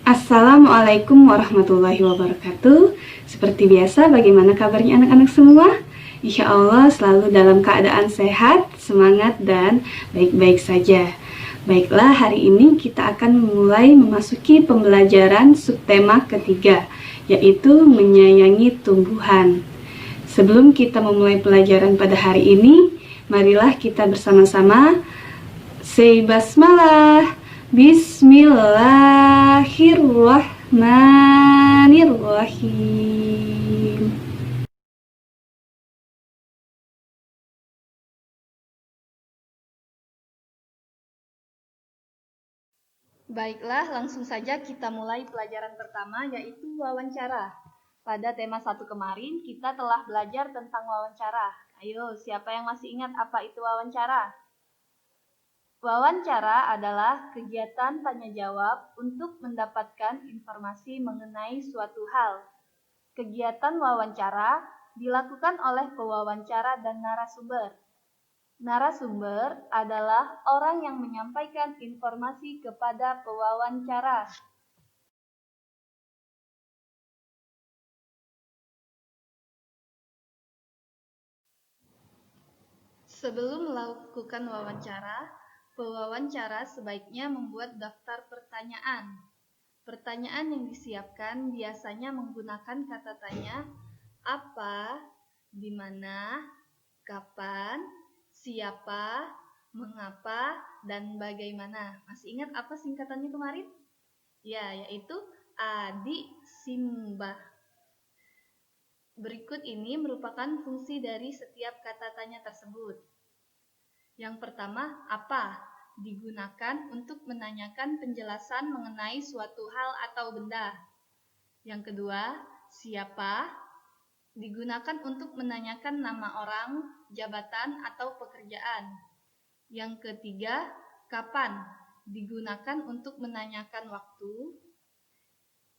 Assalamualaikum warahmatullahi wabarakatuh. Seperti biasa, bagaimana kabarnya anak-anak semua? Insya Allah selalu dalam keadaan sehat, semangat, dan baik-baik saja. Baiklah, hari ini kita akan mulai memasuki pembelajaran subtema ketiga, yaitu menyayangi tumbuhan. Sebelum kita memulai pelajaran pada hari ini, marilah kita bersama-sama say basmalah. Bismillahirrahmanirrahim. Baiklah, langsung saja kita mulai pelajaran pertama, yaitu wawancara. Pada tema 1 kemarin, kita telah belajar tentang wawancara. Ayo, siapa yang masih ingat apa itu wawancara? Wawancara adalah kegiatan tanya-jawab untuk mendapatkan informasi mengenai suatu hal. Kegiatan wawancara dilakukan oleh pewawancara dan narasumber. Narasumber adalah orang yang menyampaikan informasi kepada pewawancara. Sebelum melakukan wawancara, pewawancara sebaiknya membuat daftar pertanyaan. Pertanyaan yang disiapkan biasanya menggunakan kata tanya apa, di mana, kapan, siapa, mengapa, dan bagaimana. Masih ingat apa singkatannya kemarin? Ya, yaitu Adi Simba. Berikut ini merupakan fungsi dari setiap kata tanya tersebut. Yang pertama, apa? Digunakan untuk menanyakan penjelasan mengenai suatu hal atau benda. Yang kedua, siapa? Digunakan untuk menanyakan nama orang, jabatan, atau pekerjaan. Yang ketiga, kapan? Digunakan untuk menanyakan waktu.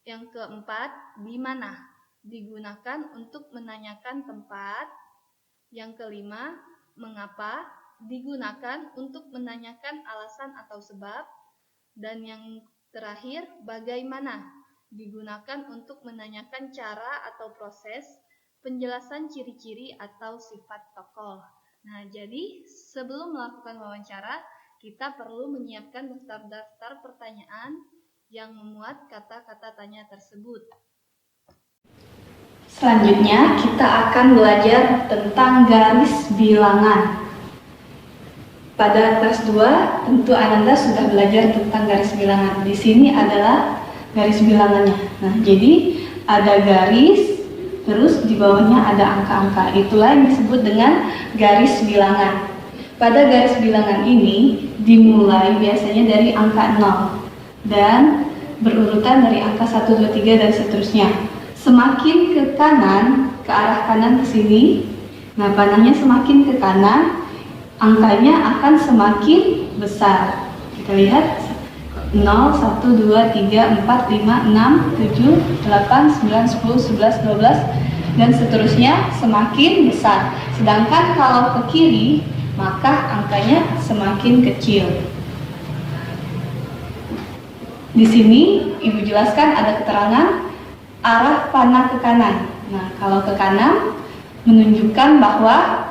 Yang keempat, di mana? Digunakan untuk menanyakan tempat. Yang kelima, mengapa? Digunakan untuk menanyakan alasan atau sebab. Dan yang terakhir, bagaimana? Digunakan untuk menanyakan cara atau proses, penjelasan ciri-ciri atau sifat tokoh. Nah, jadi sebelum melakukan wawancara, kita perlu menyiapkan daftar-daftar pertanyaan yang memuat kata-kata tanya tersebut. Selanjutnya, kita akan belajar tentang garis bilangan. Pada kelas 2, tentu Ananda sudah belajar tentang garis bilangan. Di sini adalah garis bilangannya. Nah, jadi ada garis, terus di bawahnya ada angka-angka. Itulah yang disebut dengan garis bilangan. Pada garis bilangan ini dimulai biasanya dari angka 0 dan berurutan dari angka 1, 2, 3 dan seterusnya. Semakin ke kanan, ke arah kanan ke sini, nah panahnya semakin ke kanan, angkanya akan semakin besar. Kita lihat 0, 1, 2, 3, 4, 5, 6, 7, 8, 9, 10, 11, 12 dan seterusnya semakin besar. Sedangkan kalau ke kiri, maka angkanya semakin kecil. Di sini Ibu jelaskan ada keterangan arah panah ke kanan. Nah, kalau ke kanan menunjukkan bahwa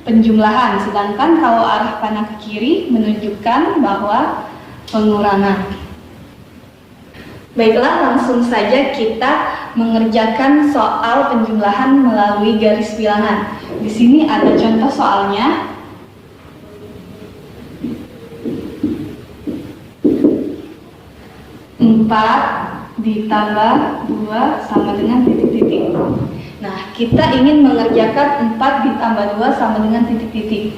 penjumlahan, sedangkan kalau arah panah ke kiri menunjukkan bahwa pengurangan. Baiklah, langsung saja kita mengerjakan soal penjumlahan melalui garis bilangan. Di sini ada contoh soalnya. 4 ditambah 2 sama dengan titik-titik. Nah, kita ingin mengerjakan 4 ditambah 2 sama dengan titik-titik.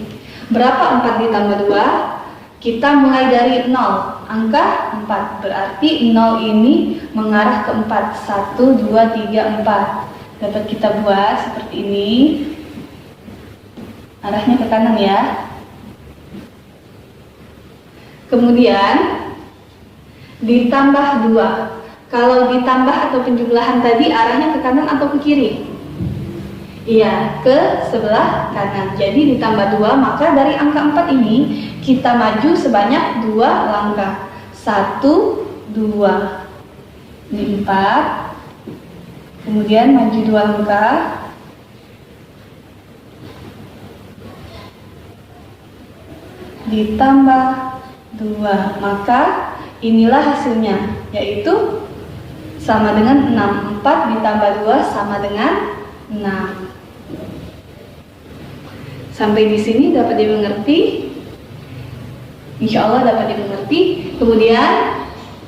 Berapa 4 ditambah 2? Kita mulai dari 0, angka 4. Berarti 0 ini mengarah ke 4. 1, 2, 3, 4. Dapat kita buat seperti ini. Arahnya ke kanan ya. Kemudian ditambah 2. Kalau ditambah atau penjumlahan tadi arahnya ke kanan atau ke kiri? Iya, ke sebelah kanan. Jadi ditambah 2, maka dari angka 4 ini kita maju sebanyak 2 langkah. 1, 2. Ini 4. Kemudian maju 2 angka. Ditambah 2. Maka inilah hasilnya, yaitu sama dengan 6. 4 ditambah 2 sama dengan 6. Sampai di sini dapat dimengerti? Insya Allah dapat dimengerti. Kemudian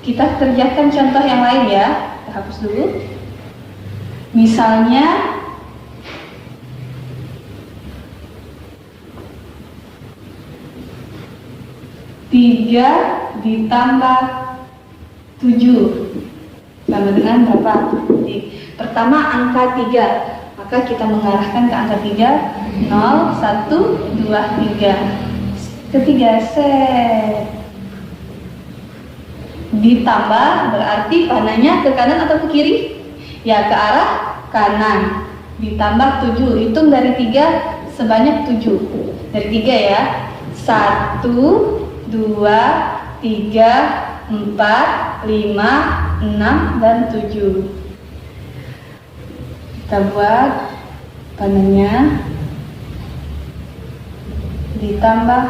kita kerjakan contoh yang lain ya. Kita hapus dulu. Misalnya tiga ditambah 7 sama dengan berapa? Jadi, pertama angka 3, maka kita mengarahkan ke angka 3. 0, 1, 2, 3. Ketiga set. Ditambah berarti panahnya ke kanan atau ke kiri? Ya, ke arah kanan. Ditambah 7, hitung dari 3 sebanyak 7. Dari 3 ya. 1, 2, 3, 4, 5, 6, dan 7. Kita buat panahnya. Ditambah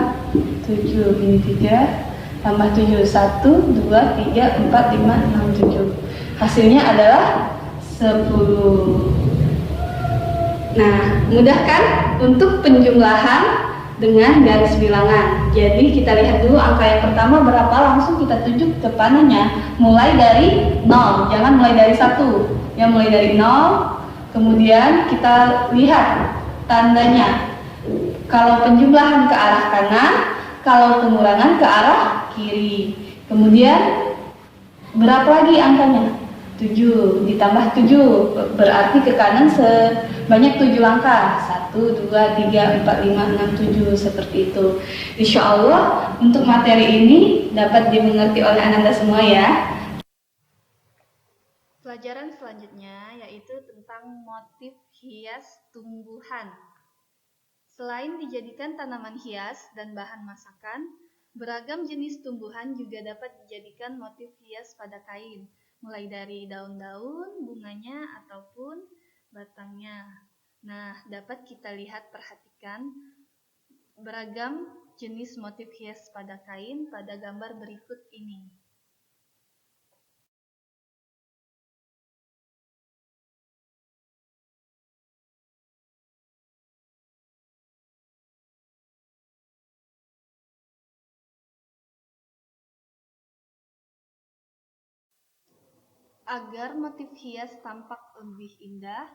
7, ini 3, tambah 7, 1, 2, 3, 4, 5, 6, 7. Hasilnya adalah 10. Nah, mudah kan untuk penjumlahan dengan garis bilangan. Jadi kita lihat dulu angka yang pertama berapa, langsung kita tuju ke panahnya. Mulai dari 0, jangan mulai dari 1. Ya, mulai dari 0. Kemudian kita lihat tandanya. Kalau penjumlahan ke arah kanan, kalau pengurangan ke arah kiri. Kemudian berapa lagi angkanya? 7 ditambah 7 berarti ke kanan sebanyak 7 langkah. 1, 2, 3, 4, 5, 6, 7 seperti itu. Insya Allah untuk materi ini dapat dimengerti oleh Ananda semua ya. Pelajaran selanjutnya yaitu tentang motif hias tumbuhan. Selain dijadikan tanaman hias dan bahan masakan, beragam jenis tumbuhan juga dapat dijadikan motif hias pada kain, mulai dari daun-daun, bunganya, ataupun batangnya. Nah, dapat kita lihat perhatikan beragam jenis motif hias pada kain pada gambar berikut ini. Agar motif hias tampak lebih indah,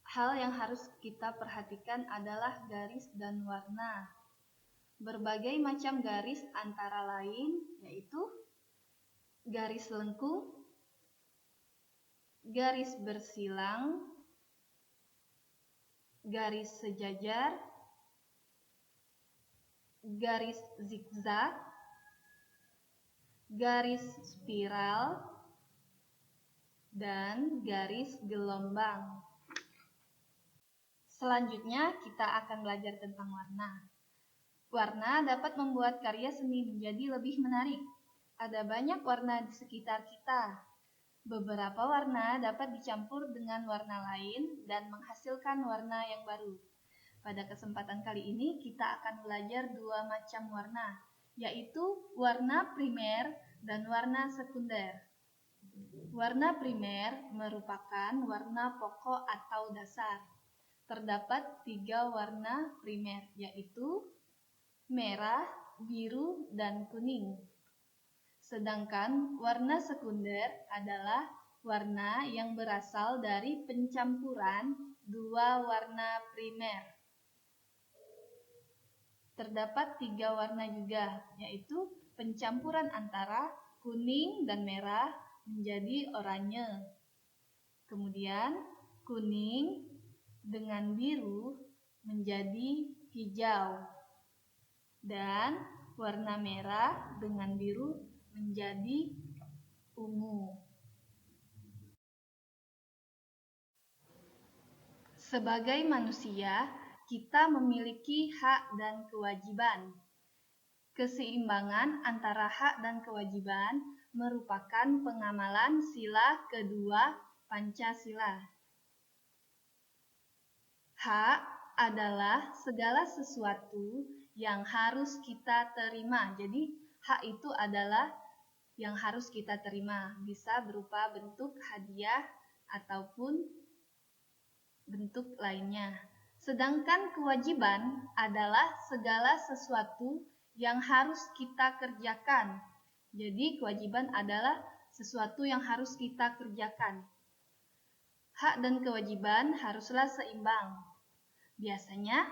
hal yang harus kita perhatikan adalah garis dan warna. Berbagai macam garis antara lain yaitu garis lengkung, garis bersilang, garis sejajar, garis zigzag, garis spiral, dan garis gelombang. Selanjutnya kita akan belajar tentang warna. Warna dapat membuat karya seni menjadi lebih menarik. Ada banyak warna di sekitar kita. Beberapa warna dapat dicampur dengan warna lain dan menghasilkan warna yang baru. Pada kesempatan kali ini kita akan belajar dua macam warna, yaitu warna primer dan warna sekunder. Warna primer merupakan warna pokok atau dasar. Terdapat 3 warna primer, yaitu merah, biru, dan kuning. Sedangkan warna sekunder adalah warna yang berasal dari pencampuran 2 warna primer. Terdapat 3 warna juga, yaitu pencampuran antara kuning dan merah menjadi oranye. Kemudian kuning dengan biru menjadi hijau. Dan warna merah dengan biru menjadi ungu. Sebagai manusia, kita memiliki hak dan kewajiban. Keseimbangan antara hak dan kewajiban merupakan pengamalan sila kedua Pancasila. Hak adalah segala sesuatu yang harus kita terima. Jadi, hak itu adalah yang harus kita terima. Bisa berupa bentuk hadiah ataupun bentuk lainnya. Sedangkan kewajiban adalah segala sesuatu yang harus kita kerjakan. Jadi kewajiban adalah sesuatu yang harus kita kerjakan. Hak dan kewajiban haruslah seimbang. Biasanya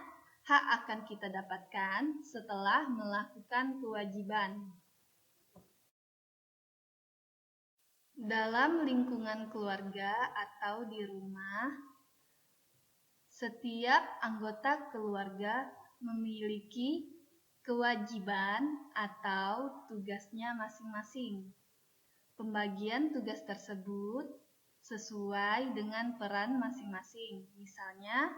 hak akan kita dapatkan setelah melakukan kewajiban. Dalam lingkungan keluarga atau di rumah, setiap anggota keluarga memiliki kewajiban atau tugasnya masing-masing. Pembagian tugas tersebut sesuai dengan peran masing-masing. Misalnya,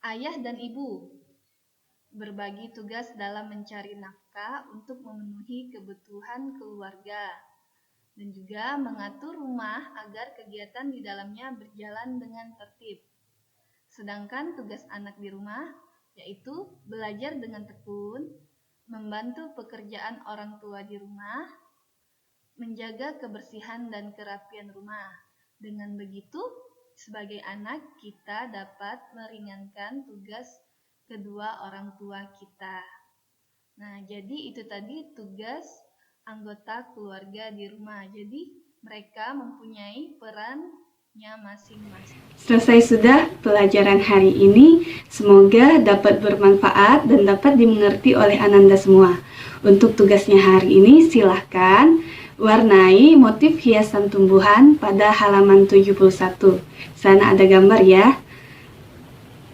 ayah dan ibu berbagi tugas dalam mencari nafkah untuk memenuhi kebutuhan keluarga dan juga mengatur rumah agar kegiatan di dalamnya berjalan dengan tertib. Sedangkan tugas anak di rumah yaitu belajar dengan tekun, membantu pekerjaan orang tua di rumah, menjaga kebersihan dan kerapian rumah. Dengan begitu, sebagai anak kita dapat meringankan tugas kedua orang tua kita. Nah, jadi itu tadi tugas anggota keluarga di rumah. Jadi mereka mempunyai perannya masing-masing. Selesai sudah pelajaran hari ini. Semoga dapat bermanfaat dan dapat dimengerti oleh Ananda semua. Untuk tugasnya hari ini silahkan warnai motif hiasan tumbuhan pada halaman 71. Sana ada gambar ya.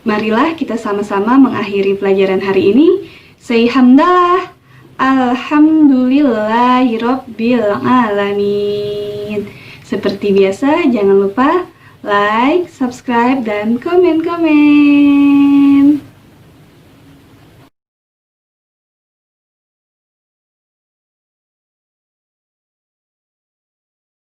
Marilah kita sama-sama mengakhiri pelajaran hari ini. Say hamdalah. Alhamdulillahirabbil alamin. Seperti biasa, jangan lupa like, subscribe, dan komen-komen.